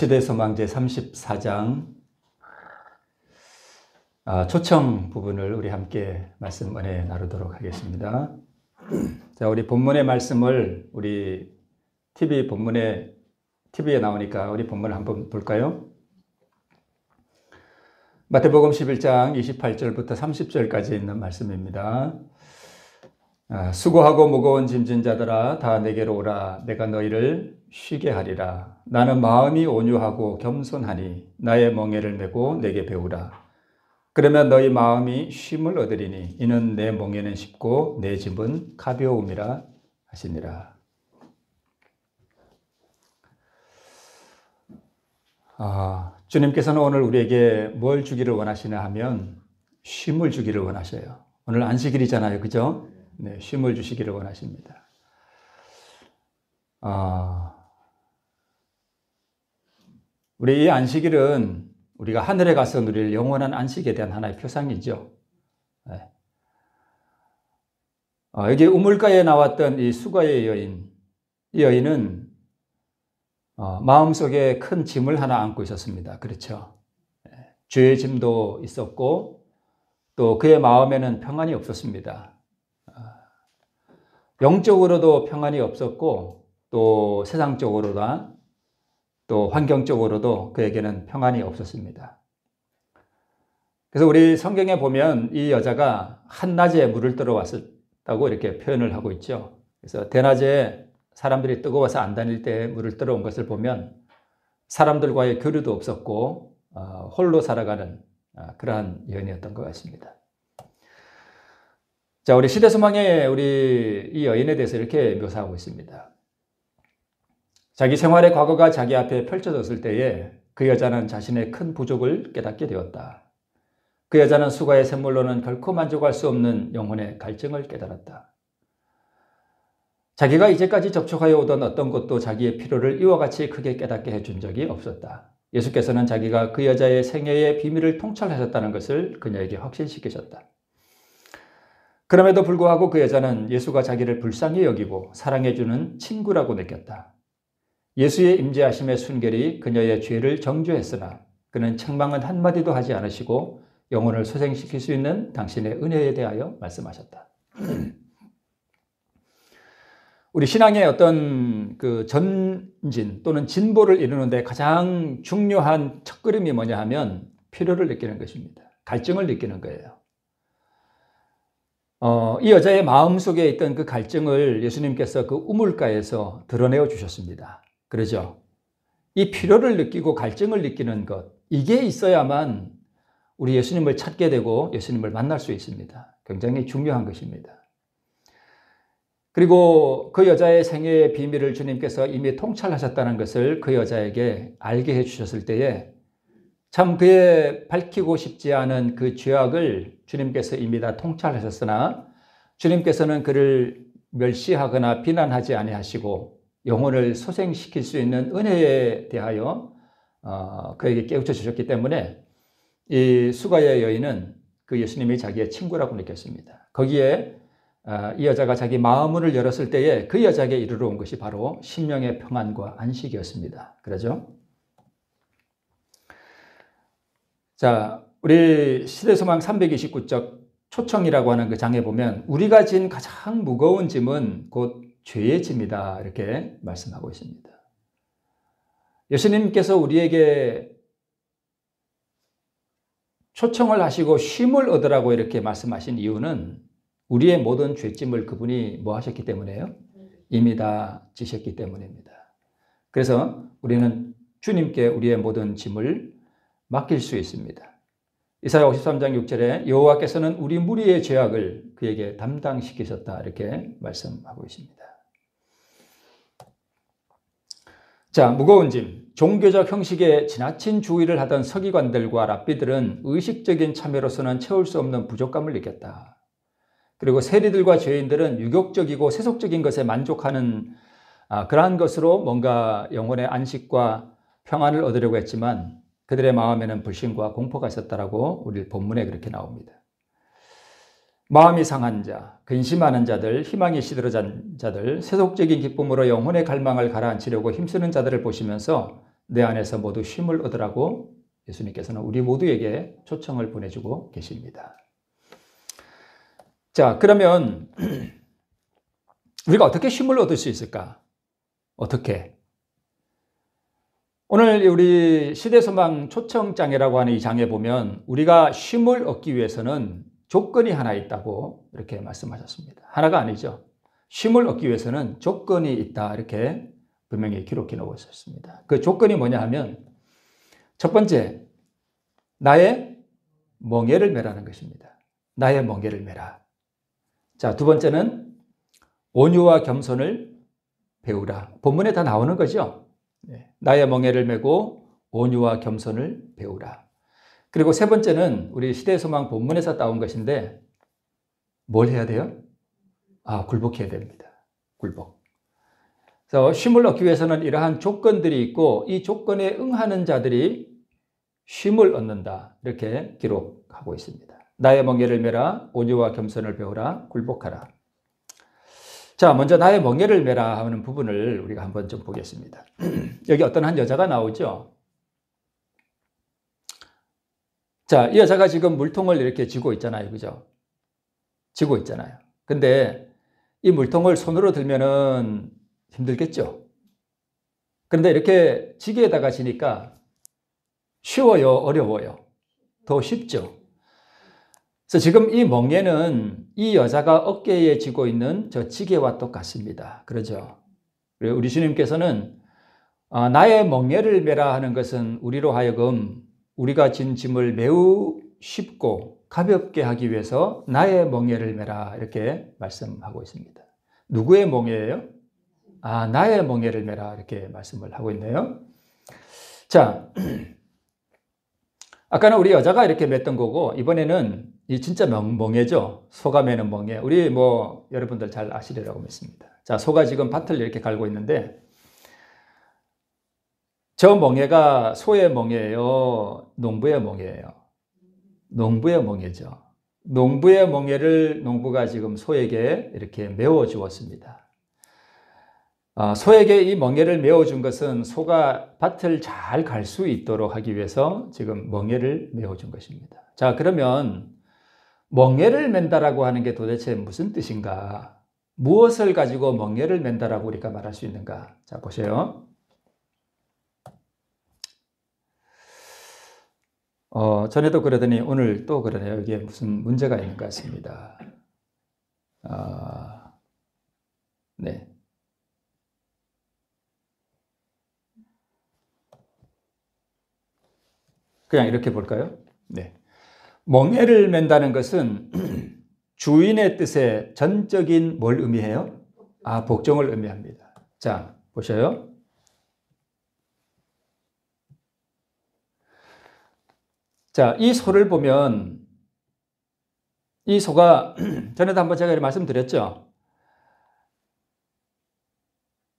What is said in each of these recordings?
시대소망 제34장 초청 부분을 우리 함께 말씀 은혜 나누도록 하겠습니다. 자, 우리 본문의 말씀을 우리 TV에 나오니까 우리 본문을 한번 볼까요? 마태복음 11장 28절부터 30절까지 있는 말씀입니다. 수고하고 무거운 짐진 자들아 다 내게로 오라. 내가 너희를 쉬게 하리라. 나는 마음이 온유하고 겸손하니 나의 멍에를 메고 내게 배우라. 그러면 너희 마음이 쉼을 얻으리니 이는 내 멍에는 쉽고 내 짐은 가벼움이라 하시니라. 주님께서는 오늘 우리에게 뭘 주기를 원하시나 하면 쉼을 주기를 원하셔요. 오늘 안식일이잖아요, 그죠? 네, 쉼을 주시기를 원하십니다. 우리 이 안식일은 우리가 하늘에 가서 누릴 영원한 안식에 대한 하나의 표상이죠. 네. 여기 우물가에 나왔던 이 수가의 여인, 이 여인은 마음속에 큰 짐을 하나 안고 있었습니다. 그렇죠. 네. 죄의 짐도 있었고 또 그의 마음에는 평안이 없었습니다. 영적으로도 평안이 없었고 또 세상적으로나 또 환경적으로도 그에게는 평안이 없었습니다. 그래서 우리 성경에 보면 이 여자가 한낮에 물을 뜨러 왔다고 이렇게 표현을 하고 있죠. 그래서 대낮에 사람들이 뜨거워서 안 다닐 때 물을 뜨러 온 것을 보면 사람들과의 교류도 없었고 홀로 살아가는 그러한 여인이었던 것 같습니다. 자, 우리 시대소망에 우리 이 여인에 대해서 이렇게 묘사하고 있습니다. 자기 생활의 과거가 자기 앞에 펼쳐졌을 때에 그 여자는 자신의 큰 부족을 깨닫게 되었다. 그 여자는 수가의 샘물로는 결코 만족할 수 없는 영혼의 갈증을 깨달았다. 자기가 이제까지 접촉하여 오던 어떤 것도 자기의 필요를 이와 같이 크게 깨닫게 해준 적이 없었다. 예수께서는 자기가 그 여자의 생애의 비밀을 통찰하셨다는 것을 그녀에게 확신시키셨다. 그럼에도 불구하고 그 여자는 예수가 자기를 불쌍히 여기고 사랑해주는 친구라고 느꼈다. 예수의 임재하심의 순결이 그녀의 죄를 정죄했으나 그는 책망은 한마디도 하지 않으시고 영혼을 소생시킬 수 있는 당신의 은혜에 대하여 말씀하셨다. 우리 신앙의 어떤 그 전진 또는 진보를 이루는데 가장 중요한 첫걸음이 뭐냐 하면 필요를 느끼는 것입니다. 갈증을 느끼는 거예요. 이 여자의 마음속에 있던 그 갈증을 예수님께서 그 우물가에서 드러내어 주셨습니다. 그러죠? 이 필요를 느끼고 갈증을 느끼는 것, 이게 있어야만 우리 예수님을 찾게 되고 예수님을 만날 수 있습니다. 굉장히 중요한 것입니다. 그리고 그 여자의 생애의 비밀을 주님께서 이미 통찰하셨다는 것을 그 여자에게 알게 해주셨을 때에 참 그의 밝히고 싶지 않은 그 죄악을 주님께서 이미 다 통찰하셨으나 주님께서는 그를 멸시하거나 비난하지 아니하시고 영혼을 소생시킬 수 있는 은혜에 대하여 그에게 깨우쳐 주셨기 때문에 이 수가의 여인은 그 예수님이 자기의 친구라고 느꼈습니다. 거기에 이 여자가 자기 마음을 열었을 때에 그 여자에게 이르러 온 것이 바로 심령의 평안과 안식이었습니다. 그러죠? 자, 우리 시대소망 329쪽 초청이라고 하는 그 장에 보면 우리가 진 가장 무거운 짐은 곧 죄의 짐이다 이렇게 말씀하고 있습니다. 예수님께서 우리에게 초청을 하시고 쉼을 얻으라고 이렇게 말씀하신 이유는 우리의 모든 죄짐을 그분이 뭐 하셨기 때문에요? 이미 다 지셨기 때문입니다. 그래서 우리는 주님께 우리의 모든 짐을 맡길 수 있습니다. 이사야 53장 6절에 여호와께서는 우리 무리의 죄악을 그에게 담당시키셨다 이렇게 말씀하고 있습니다. 자, 무거운 짐. 종교적 형식에 지나친 주의를 하던 서기관들과 랍비들은 의식적인 참여로서는 채울 수 없는 부족감을 느꼈다. 그리고 세리들과 죄인들은 유격적이고 세속적인 것에 만족하는 그러한 것으로 뭔가 영혼의 안식과 평안을 얻으려고 했지만 그들의 마음에는 불신과 공포가 있었다라고 우리 본문에 그렇게 나옵니다. 마음이 상한 자, 근심하는 자들, 희망이 시들어진 자들, 세속적인 기쁨으로 영혼의 갈망을 가라앉히려고 힘쓰는 자들을 보시면서 내 안에서 모두 쉼을 얻으라고 예수님께서는 우리 모두에게 초청을 보내주고 계십니다. 자, 그러면 우리가 어떻게 쉼을 얻을 수 있을까? 어떻게? 오늘 우리 시대소망 초청장애라고 하는 이 장에 보면 우리가 쉼을 얻기 위해서는 조건이 하나 있다고 이렇게 말씀하셨습니다. 하나가 아니죠. 쉼을 얻기 위해서는 조건이 있다 이렇게 분명히 기록해 놓고 있었습니다. 그 조건이 뭐냐 하면 첫 번째, 나의 멍에를 매라는 것입니다. 나의 멍에를 매라. 자, 두 번째는 온유와 겸손을 배우라. 본문에 다 나오는 거죠. 나의 멍에를 메고 온유와 겸손을 배우라. 그리고 세 번째는 우리 시대소망 본문에서 따온 것인데 뭘 해야 돼요? 굴복해야 됩니다. 굴복. 그래서 쉼을 얻기 위해서는 이러한 조건들이 있고 이 조건에 응하는 자들이 쉼을 얻는다. 이렇게 기록하고 있습니다. 나의 멍에를 메라, 온유와 겸손을 배우라, 굴복하라. 자, 먼저 나의 멍에를 메라 하는 부분을 우리가 한번 좀 보겠습니다. 여기 어떤 한 여자가 나오죠. 자, 이 여자가 지금 물통을 이렇게 쥐고 있잖아요. 그죠? 쥐고 있잖아요. 근데 이 물통을 손으로 들면은 힘들겠죠? 그런데 이렇게 지게에다가 지니까 쉬워요? 어려워요? 더 쉽죠? 그래서 지금 이 멍에는 이 여자가 어깨에 쥐고 있는 저 지게와 똑같습니다. 그러죠? 우리 주님께서는 나의 멍에를 메라 하는 것은 우리로 하여금 우리가 진 짐을 매우 쉽고 가볍게 하기 위해서 나의 멍에를 메라 이렇게 말씀하고 있습니다. 누구의 멍에예요? 나의 멍에를 메라 이렇게 말씀을 하고 있네요. 자, 아까는 우리 여자가 이렇게 맸던 거고 이번에는 이 진짜 멍에죠. 소가 매는 멍에. 우리 여러분들 잘 아시리라고 믿습니다. 자, 소가 지금 밭을 이렇게 갈고 있는데 저 멍에가 소의 멍에예요? 농부의 멍에예요? 농부의 멍에죠. 농부의 멍에를 농부가 지금 소에게 이렇게 메워 주었습니다. 소에게 이 멍에를 메워 준 것은 소가 밭을 잘 갈 수 있도록 하기 위해서 지금 멍에를 메워 준 것입니다. 자, 그러면 멍에를 맨다라고 하는 게 도대체 무슨 뜻인가? 무엇을 가지고 멍에를 맨다라고 우리가 말할 수 있는가? 자, 보세요. 전에도 그러더니 오늘 또 그러네요. 이게 무슨 문제가 있는 것 같습니다. 네. 그냥 이렇게 볼까요? 네. 멍에를 맨다는 것은 주인의 뜻에 전적인 뭘 의미해요? 복종을 의미합니다. 자, 보셔요. 자, 이 소를 보면 이 소가 전에도 한번 제가 말씀드렸죠.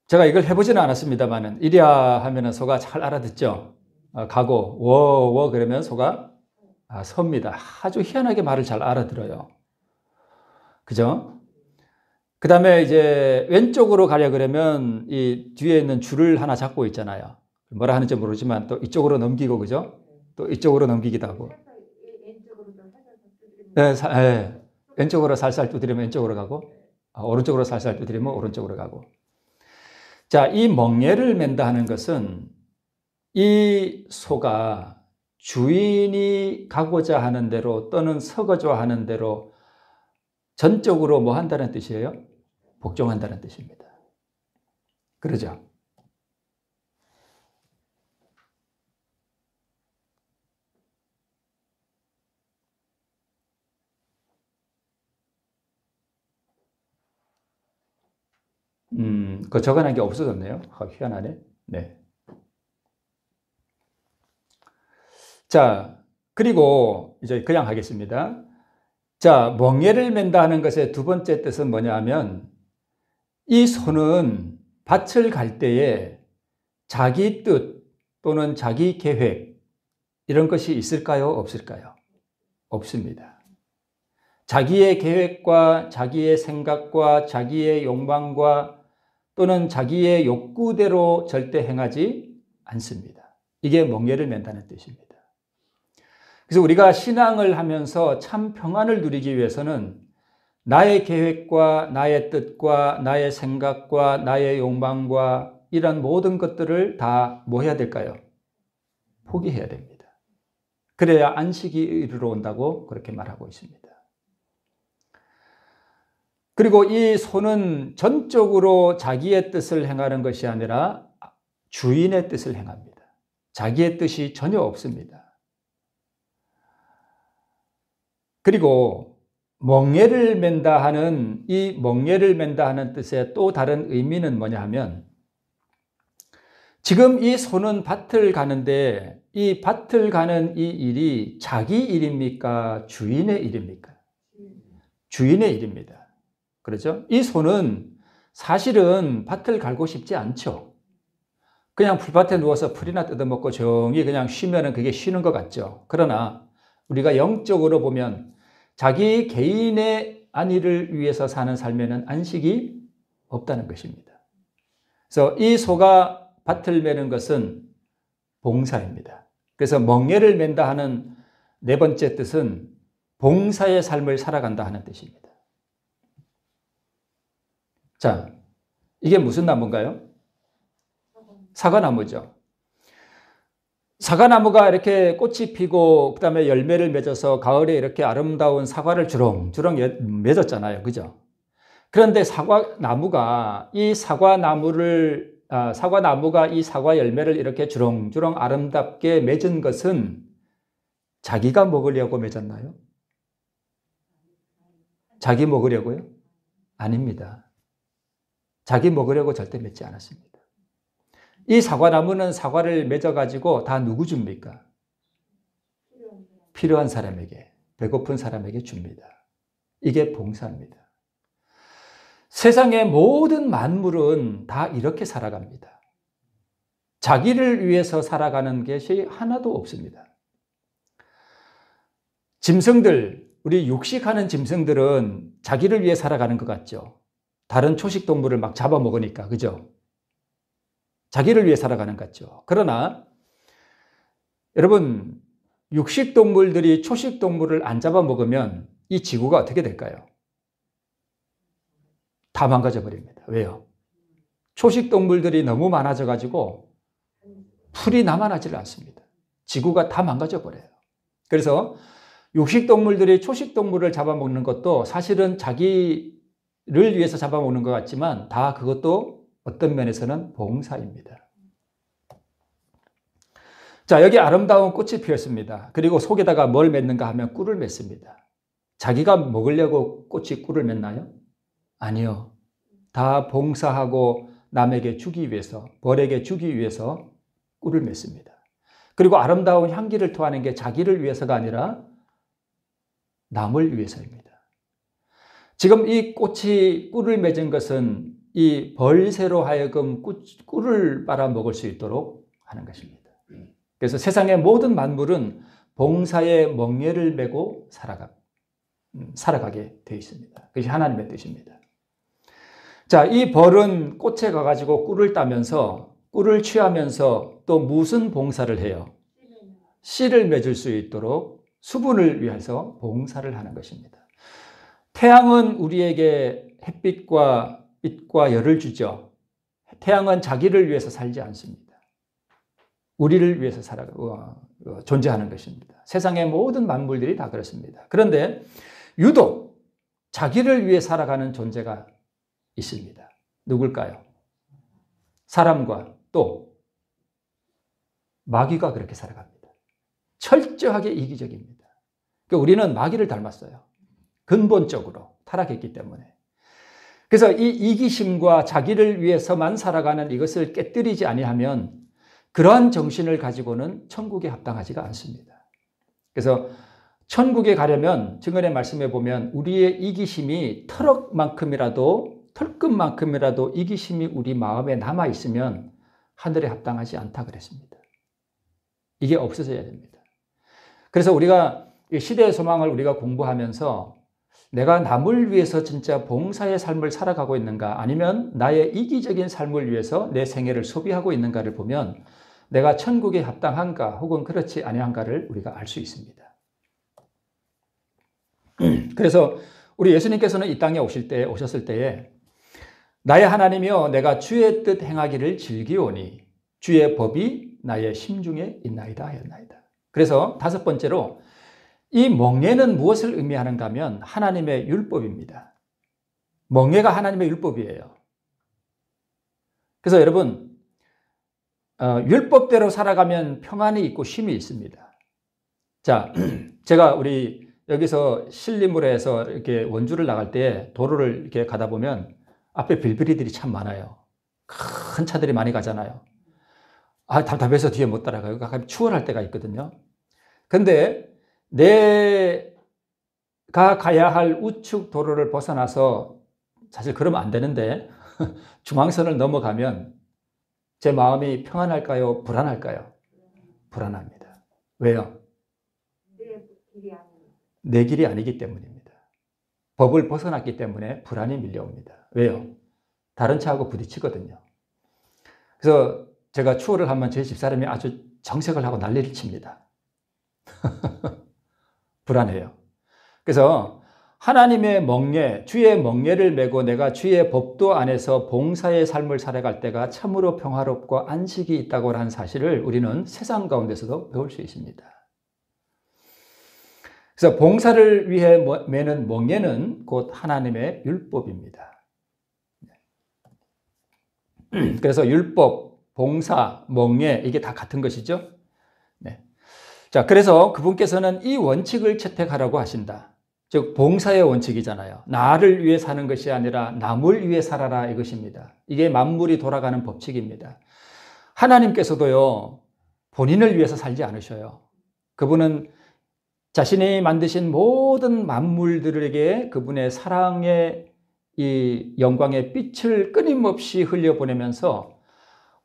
제가 이걸 해보지는 않았습니다만은 이리야 하면은 소가 잘 알아듣죠. 가고 워워 그러면 소가 섭니다. 아주 희한하게 말을 잘 알아들어요. 그죠? 그 다음에 이제 왼쪽으로 가려 그러면 이 뒤에 있는 줄을 하나 잡고 있잖아요. 뭐라 하는지 모르지만 또 이쪽으로 넘기고 그죠? 또 이쪽으로 넘기기도 하고. 네, 왼쪽으로 살살 두드리면 왼쪽으로 가고 오른쪽으로 살살 두드리면 오른쪽으로 가고. 자, 이 멍에를 맨다 하는 것은 이 소가 주인이 가고자 하는 대로 또는 서고자 하는 대로 전적으로 뭐 한다는 뜻이에요? 복종한다는 뜻입니다. 그러죠? 그 적어놓은 게 없어졌네요. 희한하네. 네. 자, 그리고 이제 그냥 하겠습니다. 자, 멍에를 맨다 하는 것의 두 번째 뜻은 뭐냐 하면 이 소는 밭을 갈 때에 자기 뜻 또는 자기 계획 이런 것이 있을까요? 없을까요? 없습니다. 자기의 계획과 자기의 생각과 자기의 욕망과 또는 자기의 욕구대로 절대 행하지 않습니다. 이게 멍에를 맨다는 뜻입니다. 그래서 우리가 신앙을 하면서 참 평안을 누리기 위해서는 나의 계획과 나의 뜻과 나의 생각과 나의 욕망과 이런 모든 것들을 다 뭐 해야 될까요? 포기해야 됩니다. 그래야 안식이 이르러 온다고 그렇게 말하고 있습니다. 그리고 이 소는 전적으로 자기의 뜻을 행하는 것이 아니라 주인의 뜻을 행합니다. 자기의 뜻이 전혀 없습니다. 그리고 멍에를 맨다 하는 이 멍에를 맨다 하는 뜻의 또 다른 의미는 뭐냐 하면 지금 이 소는 밭을 가는데 이 밭을 가는 이 일이 자기 일입니까? 주인의 일입니까? 주인의 일입니다. 그렇죠? 이 소는 사실은 밭을 갈고 싶지 않죠. 그냥 풀밭에 누워서 풀이나 뜯어먹고 조용히 그냥 쉬면은 그게 쉬는 것 같죠. 그러나 우리가 영적으로 보면 자기 개인의 안위를 위해서 사는 삶에는 안식이 없다는 것입니다. 그래서 이 소가 밭을 매는 것은 봉사입니다. 그래서 멍에를 맨다 하는 네 번째 뜻은 봉사의 삶을 살아간다 하는 뜻입니다. 자, 이게 무슨 나무인가요? 사과나무죠. 사과나무가 이렇게 꽃이 피고 그다음에 열매를 맺어서 가을에 이렇게 아름다운 사과를 주렁주렁 맺었잖아요. 그죠? 그런데 사과나무가 이 사과 열매를 이렇게 주렁주렁 아름답게 맺은 것은 자기가 먹으려고 맺었나요? 자기 먹으려고요? 아닙니다. 자기 먹으려고 절대 맺지 않았습니다. 이 사과나무는 사과를 맺어가지고 다 누구 줍니까? 필요한 사람에게, 배고픈 사람에게 줍니다. 이게 봉사입니다. 세상의 모든 만물은 다 이렇게 살아갑니다. 자기를 위해서 살아가는 것이 하나도 없습니다. 짐승들, 우리 육식하는 짐승들은 자기를 위해 살아가는 것 같죠. 다른 초식 동물을 막 잡아먹으니까, 그죠? 자기를 위해 살아가는 것 같죠. 그러나 여러분, 육식 동물들이 초식 동물을 안 잡아먹으면 이 지구가 어떻게 될까요? 다 망가져 버립니다. 왜요? 초식 동물들이 너무 많아져 가지고 풀이 남아나질 않습니다. 지구가 다 망가져 버려요. 그래서 육식 동물들이 초식 동물을 잡아먹는 것도 사실은 자기를 위해서 잡아먹는 것 같지만 다 그것도 어떤 면에서는 봉사입니다. 자, 여기 아름다운 꽃이 피었습니다. 그리고 속에다가 뭘 맺는가 하면 꿀을 맺습니다. 자기가 먹으려고 꽃이 꿀을 맺나요? 아니요. 다 봉사하고 남에게 주기 위해서, 벌에게 주기 위해서 꿀을 맺습니다. 그리고 아름다운 향기를 토하는 게 자기를 위해서가 아니라 남을 위해서입니다. 지금 이 꽃이 꿀을 맺은 것은 이 벌새로 하여금 꿀을 빨아먹을 수 있도록 하는 것입니다. 그래서 세상의 모든 만물은 봉사의 멍에를 메고 살아가게 되어 있습니다. 그것이 하나님의 뜻입니다. 자, 이 벌은 꽃에 가가지고 꿀을 따면서 꿀을 취하면서 또 무슨 봉사를 해요? 씨를 맺을 수 있도록 수분을 위해서 봉사를 하는 것입니다. 태양은 우리에게 햇빛과 빛과 열을 주죠. 태양은 자기를 위해서 살지 않습니다. 우리를 위해서 존재하는 것입니다. 세상의 모든 만물들이 다 그렇습니다. 그런데 유독 자기를 위해 살아가는 존재가 있습니다. 누굴까요? 사람과 또 마귀가 그렇게 살아갑니다. 철저하게 이기적입니다. 그러니까 우리는 마귀를 닮았어요. 근본적으로 타락했기 때문에. 그래서 이 이기심과 자기를 위해서만 살아가는 이것을 깨뜨리지 아니하면 그러한 정신을 가지고는 천국에 합당하지가 않습니다. 그래서 천국에 가려면 증언의 말씀에 보면 우리의 이기심이 털끝만큼이라도 이기심이 우리 마음에 남아있으면 하늘에 합당하지 않다 그랬습니다. 이게 없어져야 됩니다. 그래서 우리가 시대의 소망을 우리가 공부하면서 내가 남을 위해서 진짜 봉사의 삶을 살아가고 있는가 아니면 나의 이기적인 삶을 위해서 내 생애를 소비하고 있는가를 보면 내가 천국에 합당한가 혹은 그렇지 아니한가를 우리가 알 수 있습니다. 그래서 우리 예수님께서는 이 땅에 오셨을 때에 나의 하나님이여 내가 주의 뜻 행하기를 즐기오니 주의 법이 나의 심중에 있나이다 하였나이다. 그래서 다섯 번째로 이 멍에는 무엇을 의미하는가 하면 하나님의 율법입니다. 멍에가 하나님의 율법이에요. 그래서 여러분 율법대로 살아가면 평안이 있고 쉼이 있습니다. 자, 제가 우리 여기서 신림으로해서 이렇게 원주를 나갈 때 도로를 이렇게 가다 보면 앞에 빌빌이들이 참 많아요. 큰 차들이 많이 가잖아요. 답답해서 뒤에 못 따라가요. 가끔 추월할 때가 있거든요. 근데 내가 가야 할 우측 도로를 벗어나서 사실 그러면 안 되는데 중앙선을 넘어가면 제 마음이 평안할까요? 불안할까요? 불안합니다. 왜요? 내 길이 아니기 때문입니다. 법을 벗어났기 때문에 불안이 밀려옵니다. 왜요? 다른 차하고 부딪히거든요. 그래서 제가 추월을 하면 제 집사람이 아주 정색을 하고 난리를 칩니다. 불안해요. 그래서 하나님의 멍에, 주의 멍에를 메고 내가 주의 법도 안에서 봉사의 삶을 살아갈 때가 참으로 평화롭고 안식이 있다고 하는 사실을 우리는 세상 가운데서도 배울 수 있습니다. 그래서 봉사를 위해 매는 멍에는 곧 하나님의 율법입니다. 그래서 율법, 봉사, 멍에 이게 다 같은 것이죠. 네. 자, 그래서 그분께서는 이 원칙을 채택하라고 하신다. 즉 봉사의 원칙이잖아요. 나를 위해 사는 것이 아니라 남을 위해 살아라 이것입니다. 이게 만물이 돌아가는 법칙입니다. 하나님께서도요 본인을 위해서 살지 않으셔요. 그분은 자신이 만드신 모든 만물들에게 그분의 사랑의 이 영광의 빛을 끊임없이 흘려보내면서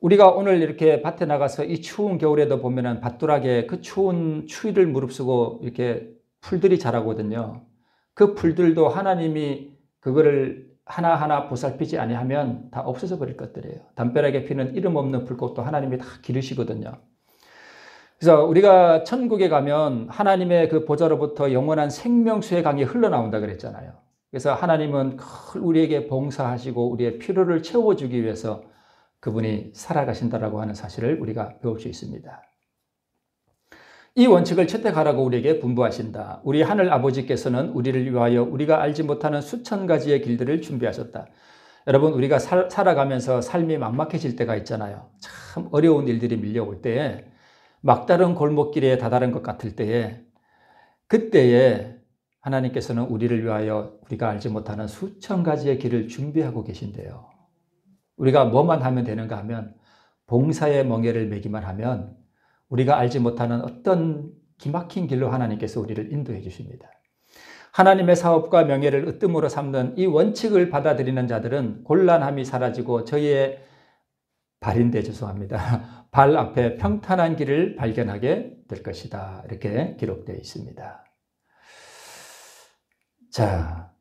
우리가 오늘 이렇게 밭에 나가서 이 추운 겨울에도 보면은 밭두락에 그 추운 추위를 무릅쓰고 이렇게 풀들이 자라거든요. 그 풀들도 하나님이 그거를 하나하나 보살피지 아니하면 다 없어져 버릴 것들이에요. 담벼락에 피는 이름 없는 불꽃도 하나님이 다 기르시거든요. 그래서 우리가 천국에 가면 하나님의 그 보좌로부터 영원한 생명수의 강이 흘러나온다 그랬잖아요. 그래서 하나님은 우리에게 봉사하시고 우리의 필요를 채워주기 위해서 그분이 살아가신다라고 하는 사실을 우리가 배울 수 있습니다. 이 원칙을 채택하라고 우리에게 분부하신다. 우리 하늘 아버지께서는 우리를 위하여 우리가 알지 못하는 수천 가지의 길들을 준비하셨다. 여러분 우리가 살아가면서 삶이 막막해질 때가 있잖아요. 참 어려운 일들이 밀려올 때에 막다른 골목길에 다다른 것 같을 때에 그때에 하나님께서는 우리를 위하여 우리가 알지 못하는 수천 가지의 길을 준비하고 계신대요. 우리가 뭐만 하면 되는가 하면 봉사의 멍에를 매기만 하면 우리가 알지 못하는 어떤 기막힌 길로 하나님께서 우리를 인도해 주십니다. 하나님의 사업과 명예를 으뜸으로 삼는 이 원칙을 받아들이는 자들은 곤란함이 사라지고 저희의 발인데 죄송합니다. 발 앞에 평탄한 길을 발견하게 될 것이다. 이렇게 기록되어 있습니다. 자,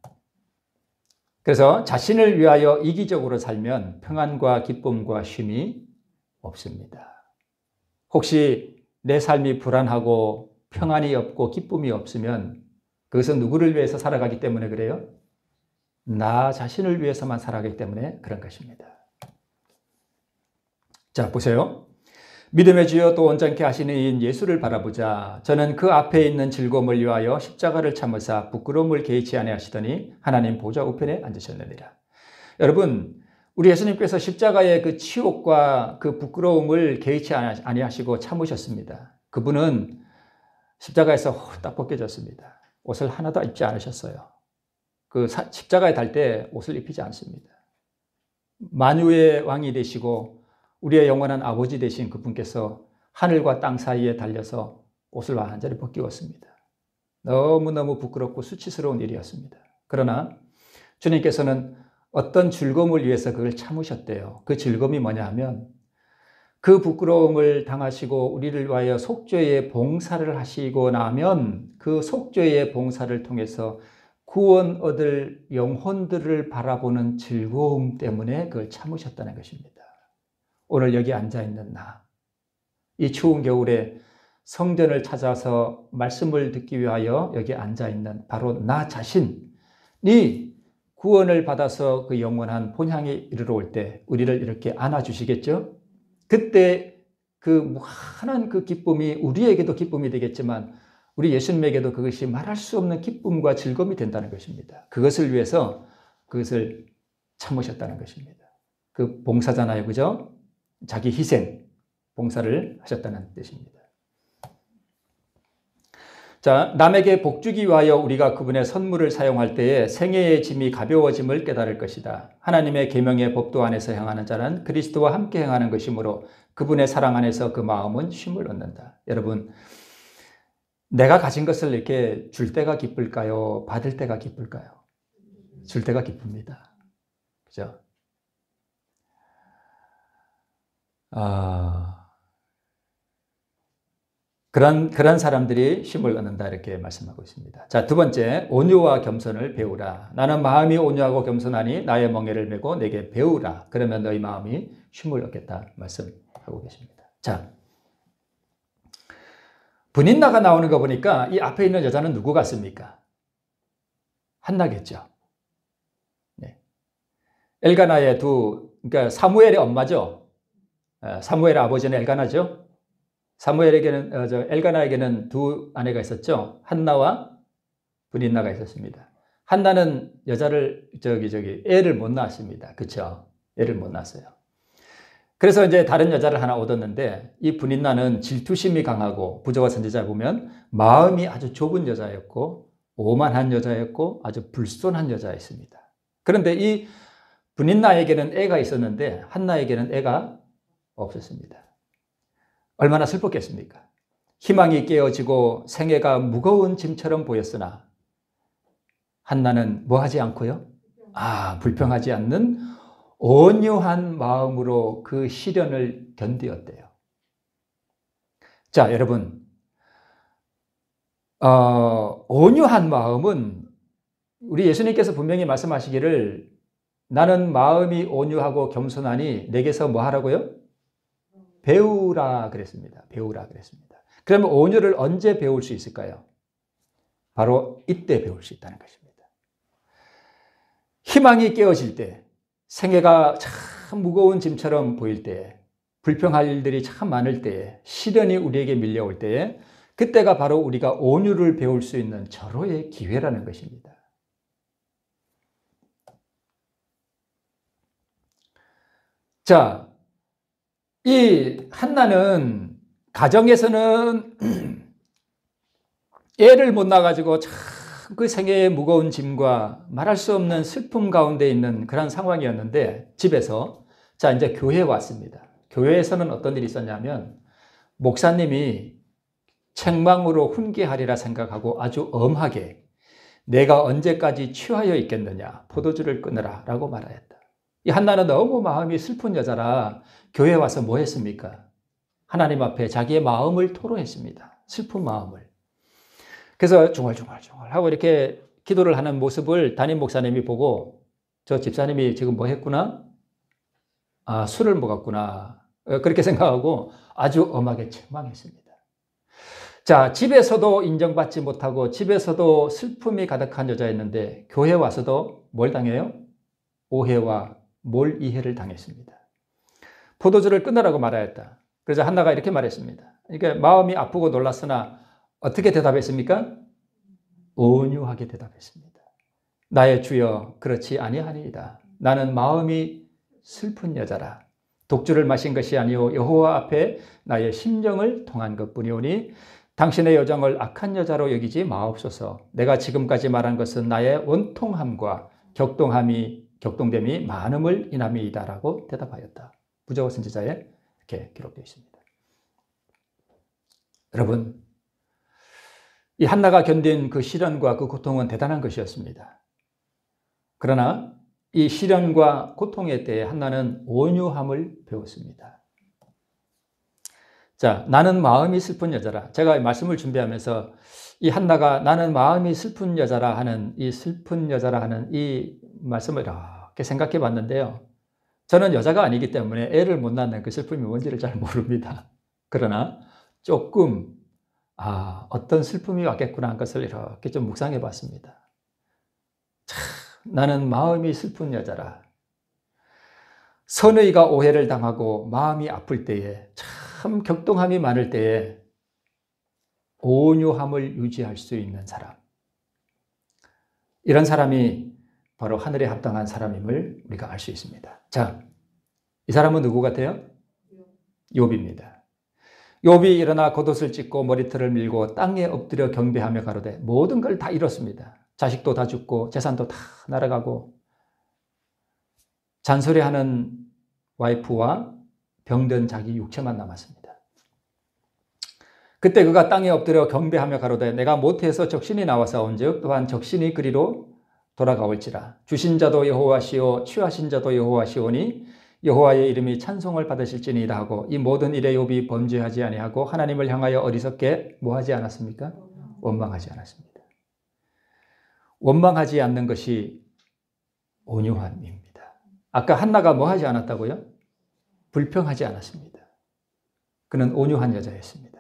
그래서 자신을 위하여 이기적으로 살면 평안과 기쁨과 쉼이 없습니다. 혹시 내 삶이 불안하고 평안이 없고 기쁨이 없으면 그것은 누구를 위해서 살아가기 때문에 그래요? 나 자신을 위해서만 살아가기 때문에 그런 것입니다. 자, 보세요. 믿음의 주여 또 온전케 하시는 이인 예수를 바라보자. 저는 그 앞에 있는 즐거움을 위하여 십자가를 참으사 부끄러움을 개의치 아니하시더니 하나님 보좌 우편에 앉으셨느니라. 여러분, 우리 예수님께서 십자가의 그 치욕과 그 부끄러움을 개의치 아니하시고 참으셨습니다. 그분은 십자가에서 홀딱 벗겨졌습니다. 옷을 하나도 입지 않으셨어요. 그 십자가에 달 때 옷을 입히지 않습니다. 만유의 왕이 되시고 우리의 영원한 아버지 되신 그분께서 하늘과 땅 사이에 달려서 옷을 완전히 벗기웠습니다. 너무너무 부끄럽고 수치스러운 일이었습니다. 그러나 주님께서는 어떤 즐거움을 위해서 그걸 참으셨대요. 그 즐거움이 뭐냐 하면 그 부끄러움을 당하시고 우리를 위하여 속죄의 봉사를 하시고 나면 그 속죄의 봉사를 통해서 구원 얻을 영혼들을 바라보는 즐거움 때문에 그걸 참으셨다는 것입니다. 오늘 여기 앉아있는 나, 이 추운 겨울에 성전을 찾아서 말씀을 듣기 위하여 여기 앉아있는 바로 나 자신이 구원을 받아서 그 영원한 본향에 이르러 올 때 우리를 이렇게 안아주시겠죠? 그때 그 무한한 그 기쁨이 우리에게도 기쁨이 되겠지만 우리 예수님에게도 그것이 말할 수 없는 기쁨과 즐거움이 된다는 것입니다. 그것을 위해서 그것을 참으셨다는 것입니다. 그 봉사잖아요. 그죠? 자기 희생, 봉사를 하셨다는 뜻입니다. 자, 남에게 복주기 위하여 우리가 그분의 선물을 사용할 때에 생애의 짐이 가벼워짐을 깨달을 것이다. 하나님의 계명의 법도 안에서 행하는 자는 그리스도와 함께 행하는 것이므로 그분의 사랑 안에서 그 마음은 쉼을 얻는다. 여러분, 내가 가진 것을 이렇게 줄 때가 기쁠까요? 받을 때가 기쁠까요? 줄 때가 기쁩니다. 그죠? 그런 사람들이 쉼을 얻는다 이렇게 말씀하고 있습니다. 자, 두 번째, 온유와 겸손을 배우라. 나는 마음이 온유하고 겸손하니 나의 멍에를 메고 내게 배우라. 그러면 너희 마음이 쉼을 얻겠다 말씀하고 계십니다. 자, 분인나가 나오는 거 보니까 이 앞에 있는 여자는 누구 같습니까? 한나겠죠. 네. 엘가나의 그러니까 사무엘의 엄마죠. 사무엘의 아버지는 엘가나죠. 사무엘에게는 엘가나에게는 두 아내가 있었죠. 한나와 분인나가 있었습니다. 한나는 여자를 애를 못 낳았습니다. 그렇죠? 애를 못 낳았어요. 그래서 이제 다른 여자를 하나 얻었는데 이 분인나는 질투심이 강하고 부조와 선지자에 보면 마음이 아주 좁은 여자였고 오만한 여자였고 아주 불손한 여자였습니다. 그런데 이 분인나에게는 애가 있었는데 한나에게는 애가 없었습니다. 얼마나 슬펐겠습니까? 희망이 깨어지고 생애가 무거운 짐처럼 보였으나 한나는 뭐 하지 않고요? 불평하지 않는 온유한 마음으로 그 시련을 견디었대요. 자, 여러분, 온유한 마음은 우리 예수님께서 분명히 말씀하시기를 나는 마음이 온유하고 겸손하니 내게서 뭐 하라고요? 배우라 그랬습니다. 배우라 그랬습니다. 그러면 온유를 언제 배울 수 있을까요? 바로 이때 배울 수 있다는 것입니다. 희망이 깨어질 때, 생애가 참 무거운 짐처럼 보일 때, 불평할 일들이 참 많을 때, 시련이 우리에게 밀려올 때, 그때가 바로 우리가 온유를 배울 수 있는 절호의 기회라는 것입니다. 자, 이 한나는 가정에서는 애를 못 낳아가지고 참 그 생애의 무거운 짐과 말할 수 없는 슬픔 가운데 있는 그런 상황이었는데 집에서 자 이제 교회에 왔습니다. 교회에서는 어떤 일이 있었냐면 목사님이 책망으로 훈계하리라 생각하고 아주 엄하게 내가 언제까지 취하여 있겠느냐 포도주를 끊으라 라고 말하였다. 이 한나는 너무 마음이 슬픈 여자라 교회에 와서 뭐 했습니까? 하나님 앞에 자기의 마음을 토로했습니다. 슬픈 마음을. 그래서 중얼중얼 하고 이렇게 기도를 하는 모습을 담임 목사님이 보고 저 집사님이 지금 뭐 했구나? 술을 먹었구나. 그렇게 생각하고 아주 엄하게 책망했습니다. 자, 집에서도 인정받지 못하고 집에서도 슬픔이 가득한 여자였는데 교회 와서도 뭘 당해요? 오해와 몰이해를 당했습니다. 포도주를 끊으라고 말하였다. 그래서 한나가 이렇게 말했습니다. 그러니까 마음이 아프고 놀랐으나 어떻게 대답했습니까? 온유하게 대답했습니다. 나의 주여 그렇지 아니하니이다. 나는 마음이 슬픈 여자라. 독주를 마신 것이 아니오 여호와 앞에 나의 심정을 통한 것뿐이오니 당신의 여정을 악한 여자로 여기지 마옵소서. 내가 지금까지 말한 것은 나의 원통함과 격동됨이 많음을 인함이다라고 대답하였다. 부조와 선지자에 이렇게 기록되어 있습니다. 여러분, 이 한나가 견딘 그 시련과 그 고통은 대단한 것이었습니다. 그러나 이 시련과 고통의 때에 한나는 온유함을 배웠습니다. 자, 나는 마음이 슬픈 여자라. 제가 말씀을 준비하면서 이 한나가 나는 마음이 슬픈 여자라 하는 이 말씀을 이렇게 생각해 봤는데요. 저는 여자가 아니기 때문에 애를 못 낳는 그 슬픔이 뭔지를 잘 모릅니다. 그러나 조금 어떤 슬픔이 왔겠구나 한 것을 이렇게 좀 묵상해 봤습니다. 참, 나는 마음이 슬픈 여자라. 선의가 오해를 당하고 마음이 아플 때에, 참 격동함이 많을 때에 온유함을 유지할 수 있는 사람. 이런 사람이 바로 하늘에 합당한 사람임을 우리가 알 수 있습니다. 자, 이 사람은 누구 같아요? 욥입니다. 욥이 일어나 겉옷을 찢고 머리털을 밀고 땅에 엎드려 경배하며 가로되 모든 걸 다 잃었습니다. 자식도 다 죽고 재산도 다 날아가고 잔소리하는 와이프와 병든 자기 육체만 남았습니다. 그때 그가 땅에 엎드려 경배하며 가로되 내가 모태에서 적신이 나와사온즉 또한 적신이 그리로 돌아가올지라. 주신 자도 여호와시오 취하신 자도 여호와시오니 여호와의 이름이 찬송을 받으실지니이다 하고 이 모든 일에 욥이 범죄하지 아니하고 하나님을 향하여 어리석게 뭐하지 않았습니까? 원망하지 않았습니다. 원망하지 않는 것이 온유함입니다. 아까 한나가 뭐하지 않았다고요? 불평하지 않았습니다. 그는 온유한 여자였습니다.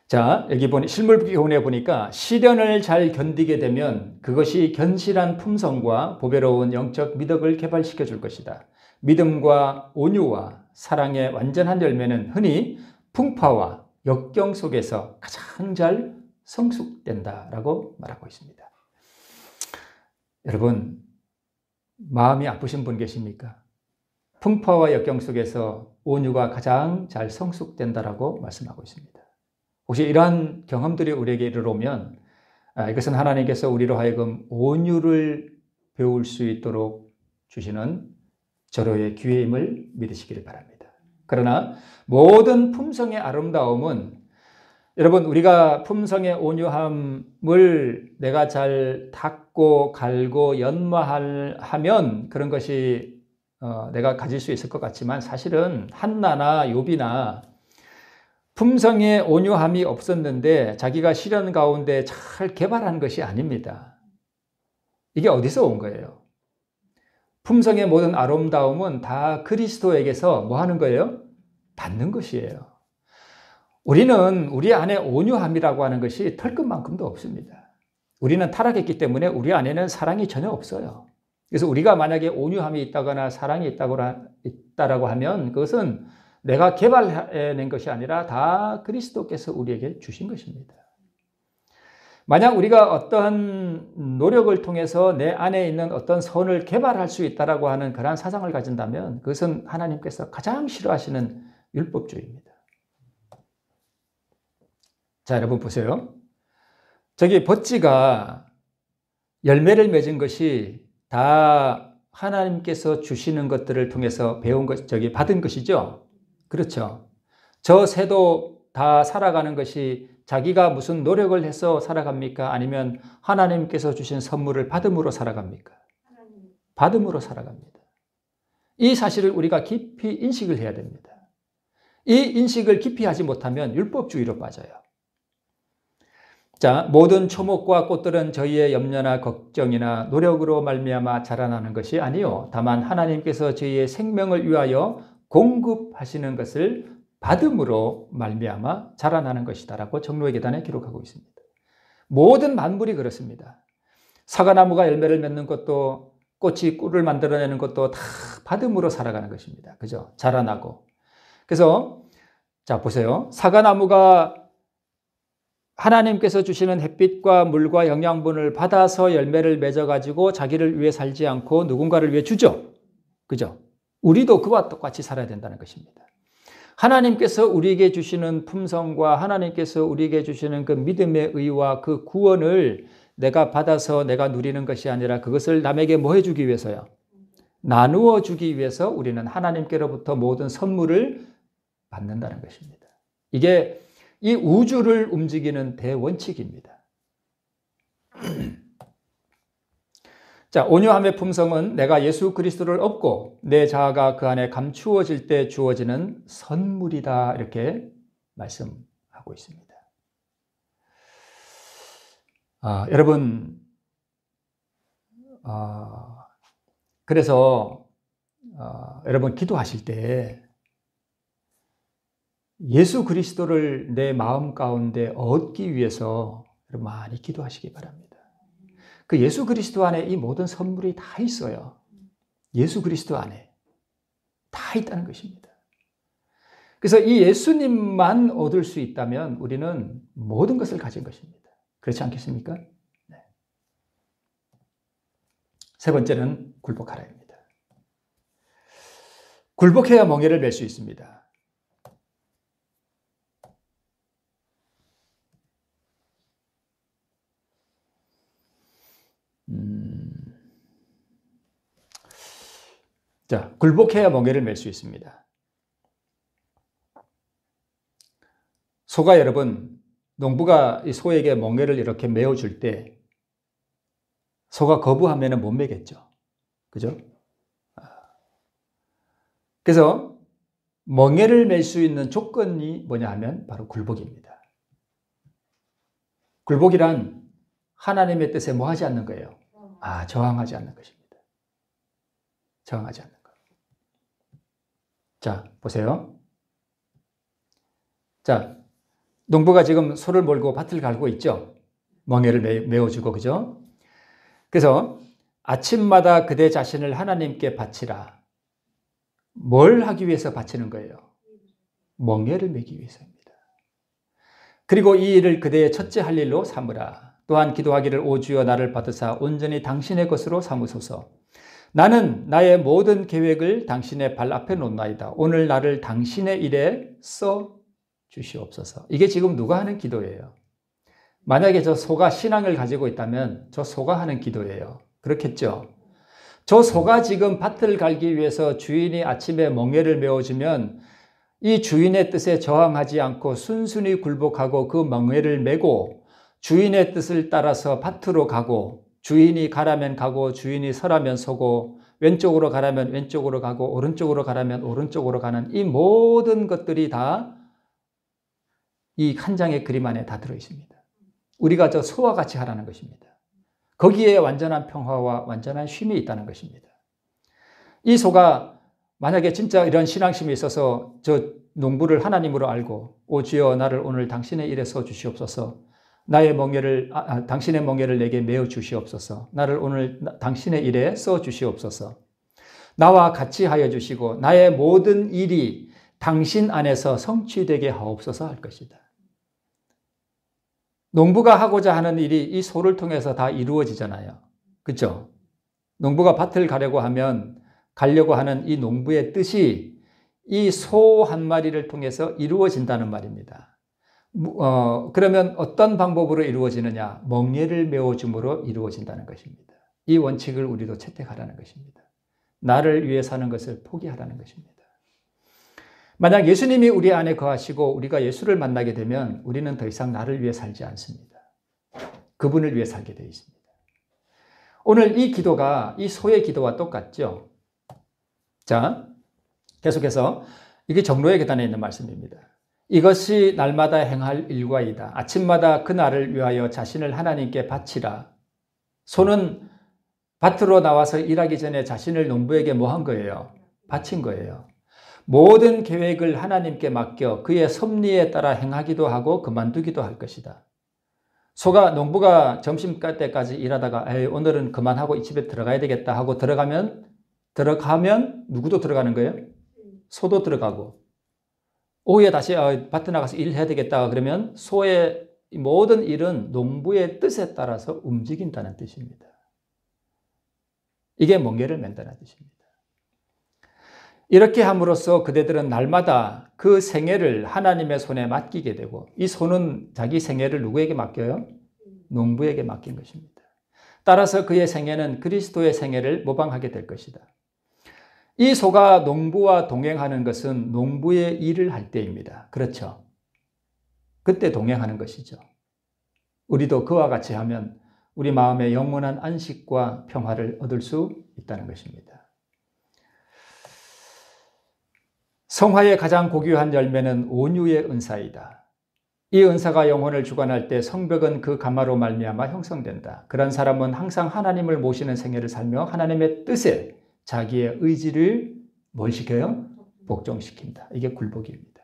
자, 여기 실물 교훈에 보니까 시련을 잘 견디게 되면 그것이 견실한 품성과 보배로운 영적 미덕을 개발시켜 줄 것이다. 믿음과 온유와 사랑의 완전한 열매는 흔히 풍파와 역경 속에서 가장 잘 성숙된다라고 말하고 있습니다. 여러분, 마음이 아프신 분 계십니까? 풍파와 역경 속에서 온유가 가장 잘 성숙된다라고 말씀하고 있습니다. 혹시 이러한 경험들이 우리에게 이르러오면 이것은 하나님께서 우리로 하여금 온유를 배울 수 있도록 주시는 절호의 기회임을 믿으시기를 바랍니다. 그러나 모든 품성의 아름다움은 여러분 우리가 품성의 온유함을 내가 잘 닦고 갈고 연마하면 그런 것이 내가 가질 수 있을 것 같지만 사실은 한나나 욥이나 품성의 온유함이 없었는데 자기가 시련 가운데 잘 개발한 것이 아닙니다. 이게 어디서 온 거예요? 품성의 모든 아름다움은 다 그리스도에게서 뭐 하는 거예요? 받는 것이에요. 우리는 우리 안에 온유함이라고 하는 것이 털끝만큼도 없습니다. 우리는 타락했기 때문에 우리 안에는 사랑이 전혀 없어요. 그래서 우리가 만약에 온유함이 있다거나 사랑이 있다라고 하면 그것은 내가 개발해낸 것이 아니라 다 그리스도께서 우리에게 주신 것입니다. 만약 우리가 어떠한 노력을 통해서 내 안에 있는 어떤 선을 개발할 수 있다라고 하는 그러한 사상을 가진다면 그것은 하나님께서 가장 싫어하시는 율법주의입니다. 자, 여러분 보세요. 저기 버찌가 열매를 맺은 것이 다 하나님께서 주시는 것들을 통해서 받은 것이죠. 그렇죠. 저 새도 다 살아가는 것이 자기가 무슨 노력을 해서 살아갑니까? 아니면 하나님께서 주신 선물을 받음으로 살아갑니까? 받음으로 살아갑니다. 이 사실을 우리가 깊이 인식을 해야 됩니다. 이 인식을 깊이 하지 못하면 율법주의로 빠져요. 자, 모든 초목과 꽃들은 저희의 염려나 걱정이나 노력으로 말미암아 자라나는 것이 아니요 다만 하나님께서 저희의 생명을 위하여 공급하시는 것을 받음으로 말미암아 자라나는 것이다라고 정로의 계단에 기록하고 있습니다. 모든 만물이 그렇습니다. 사과나무가 열매를 맺는 것도 꽃이 꿀을 만들어내는 것도 다 받음으로 살아가는 것입니다. 그죠? 자라나고. 그래서 자 보세요. 사과나무가 하나님께서 주시는 햇빛과 물과 영양분을 받아서 열매를 맺어가지고 자기를 위해 살지 않고 누군가를 위해 주죠. 그죠? 우리도 그와 똑같이 살아야 된다는 것입니다. 하나님께서 우리에게 주시는 품성과 하나님께서 우리에게 주시는 그 믿음의 의와 그 구원을 내가 받아서 내가 누리는 것이 아니라 그것을 남에게 뭐 해주기 위해서요? 나누어 주기 위해서 우리는 하나님께로부터 모든 선물을 받는다는 것입니다. 이게 이 우주를 움직이는 대원칙입니다. 자, 온유함의 품성은 내가 예수 그리스도를 얻고 내 자아가 그 안에 감추어질 때 주어지는 선물이다 이렇게 말씀하고 있습니다. 여러분 그래서 여러분 기도하실 때 예수 그리스도를 내 마음 가운데 얻기 위해서 많이 기도하시기 바랍니다. 그 예수 그리스도 안에 이 모든 선물이 다 있어요. 예수 그리스도 안에 다 있다는 것입니다. 그래서 이 예수님만 얻을 수 있다면 우리는 모든 것을 가진 것입니다. 그렇지 않겠습니까? 네. 세 번째는 굴복하라입니다. 굴복해야 멍에를 맬 수 있습니다. 자, 굴복해야 멍에를 맬 수 있습니다. 소가 여러분, 농부가 이 소에게 멍에를 이렇게 메어줄 때 소가 거부하면 못 매겠죠. 그죠? 그래서 멍에를 맬 수 있는 조건이 뭐냐 하면 바로 굴복입니다. 굴복이란 하나님의 뜻에 뭐 하지 않는 거예요? 저항하지 않는 것입니다. 저항하지 않는 것. 자, 보세요. 자, 농부가 지금 소를 몰고 밭을 갈고 있죠. 멍에를 메어주고, 그죠? 그래서 아침마다 그대 자신을 하나님께 바치라. 뭘 하기 위해서 바치는 거예요? 멍에를 메기 위해서입니다. 그리고 이 일을 그대의 첫째 할 일로 삼으라. 또한 기도하기를 오 주여 나를 받으사 온전히 당신의 것으로 삼으소서. 나는 나의 모든 계획을 당신의 발 앞에 놓나이다. 오늘 나를 당신의 일에 써 주시옵소서. 이게 지금 누가 하는 기도예요? 만약에 저 소가 신앙을 가지고 있다면 저 소가 하는 기도예요. 그렇겠죠? 저 소가 지금 밭을 갈기 위해서 주인이 아침에 멍에를 메어주면 이 주인의 뜻에 저항하지 않고 순순히 굴복하고 그 멍에를 메고 주인의 뜻을 따라서 밭으로 가고 주인이 가라면 가고 주인이 서라면 서고 왼쪽으로 가라면 왼쪽으로 가고 오른쪽으로 가라면 오른쪽으로 가는 이 모든 것들이 다 이 한 장의 그림 안에 다 들어있습니다. 우리가 저 소와 같이 하라는 것입니다. 거기에 완전한 평화와 완전한 쉼이 있다는 것입니다. 이 소가 만약에 진짜 이런 신앙심이 있어서 저 농부를 하나님으로 알고 오 주여 나를 오늘 당신의 일에 써 주시옵소서. 나의 멍에를 당신의 멍에를 내게 메어 주시옵소서. 나를 오늘 당신의 일에 써 주시옵소서. 나와 같이 하여 주시고 나의 모든 일이 당신 안에서 성취되게 하옵소서 할 것이다. 농부가 하고자 하는 일이 이 소를 통해서 다 이루어지잖아요. 그렇죠? 농부가 밭을 가려고 하면 가려고 하는 이 농부의 뜻이 이 소 한 마리를 통해서 이루어진다는 말입니다. 그러면 어떤 방법으로 이루어지느냐? 멍에를 메어줌으로 이루어진다는 것입니다. 이 원칙을 우리도 채택하라는 것입니다. 나를 위해 사는 것을 포기하라는 것입니다. 만약 예수님이 우리 안에 거하시고 우리가 예수를 만나게 되면 우리는 더 이상 나를 위해 살지 않습니다. 그분을 위해 살게 되어 있습니다. 오늘 이 기도가 이 소의 기도와 똑같죠? 자, 계속해서 이게 정로의 계단에 있는 말씀입니다. 이것이 날마다 행할 일과이다. 아침마다 그날을 위하여 자신을 하나님께 바치라. 소는 밭으로 나와서 일하기 전에 자신을 농부에게 뭐 한 거예요? 바친 거예요. 모든 계획을 하나님께 맡겨 그의 섭리에 따라 행하기도 하고 그만두기도 할 것이다. 소가 농부가 점심 때까지 일하다가 오늘은 그만하고 이 집에 들어가야 되겠다 하고 들어가면 누구도 들어가는 거예요? 소도 들어가고 오후에 다시 밭에 나가서 일해야 되겠다 그러면 소의 모든 일은 농부의 뜻에 따라서 움직인다는 뜻입니다. 이게 멍에를 맨다는 뜻입니다. 이렇게 함으로써 그대들은 날마다 그 생애를 하나님의 손에 맡기게 되고 이 소는 자기 생애를 누구에게 맡겨요? 농부에게 맡긴 것입니다. 따라서 그의 생애는 그리스도의 생애를 모방하게 될 것이다. 이 소가 농부와 동행하는 것은 농부의 일을 할 때입니다. 그렇죠? 그때 동행하는 것이죠. 우리도 그와 같이 하면 우리 마음의 영원한 안식과 평화를 얻을 수 있다는 것입니다. 성화의 가장 고귀한 열매는 온유의 은사이다. 이 은사가 영혼을 주관할 때 성벽은 그 감화로 말미암아 형성된다. 그런 사람은 항상 하나님을 모시는 생애를 살며 하나님의 뜻에 자기의 의지를 뭘 시켜요? 복종시킨다. 이게 굴복입니다.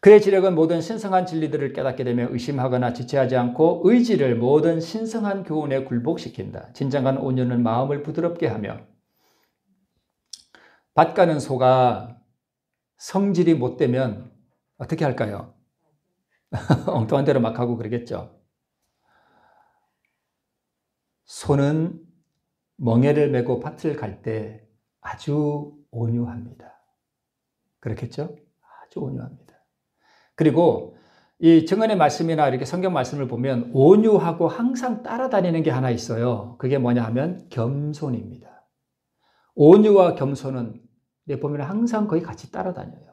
그의 지력은 모든 신성한 진리들을 깨닫게 되며 의심하거나 지체하지 않고 의지를 모든 신성한 교훈에 굴복시킨다. 진정한 온유는 마음을 부드럽게 하며 밭 가는 소가 성질이 못 되면 어떻게 할까요? 엉뚱한 대로 막 하고 그러겠죠. 소는 멍에를 메고 밭을 갈 때 아주 온유합니다. 그렇겠죠? 아주 온유합니다. 그리고 이 증언의 말씀이나 이렇게 성경 말씀을 보면 온유하고 항상 따라다니는 게 하나 있어요. 그게 뭐냐 하면 겸손입니다. 온유와 겸손은 보면 항상 거의 같이 따라다녀요.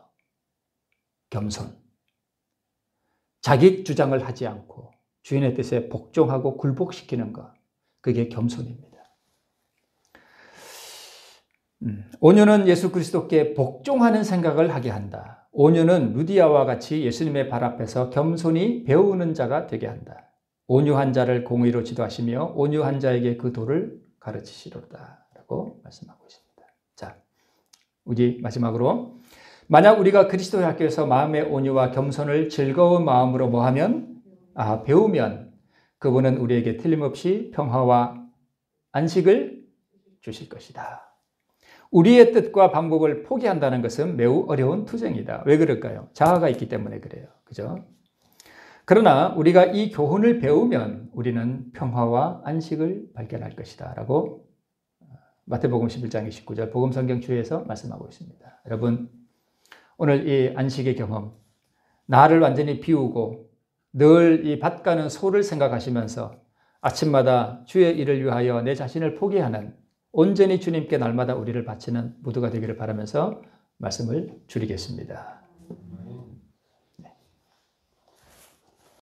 겸손. 자기 주장을 하지 않고 주인의 뜻에 복종하고 굴복시키는 것. 그게 겸손입니다. 온유는 예수 그리스도께 복종하는 생각을 하게 한다. 온유는 루디아와 같이 예수님의 발 앞에서 겸손히 배우는 자가 되게 한다. 온유한 자를 공의로 지도하시며 온유한 자에게 그 도를 가르치시로다 라고 말씀하고 있습니다. 자, 우리 마지막으로 만약 우리가 그리스도의 학교에서 마음의 온유와 겸손을 즐거운 마음으로 뭐하면? 배우면 그분은 우리에게 틀림없이 평화와 안식을 주실 것이다. 우리의 뜻과 방법을 포기한다는 것은 매우 어려운 투쟁이다. 왜 그럴까요? 자아가 있기 때문에 그래요. 그죠? 그러나 우리가 이 교훈을 배우면 우리는 평화와 안식을 발견할 것이다. 라고 마태복음 11장 29절 복음성경 주에서 말씀하고 있습니다. 여러분, 오늘 이 안식의 경험, 나를 완전히 비우고 늘 이 밭 가는 소를 생각하시면서 아침마다 주의 일을 위하여 내 자신을 포기하는 온전히 주님께 날마다 우리를 바치는 모두가 되기를 바라면서 말씀을 줄이겠습니다.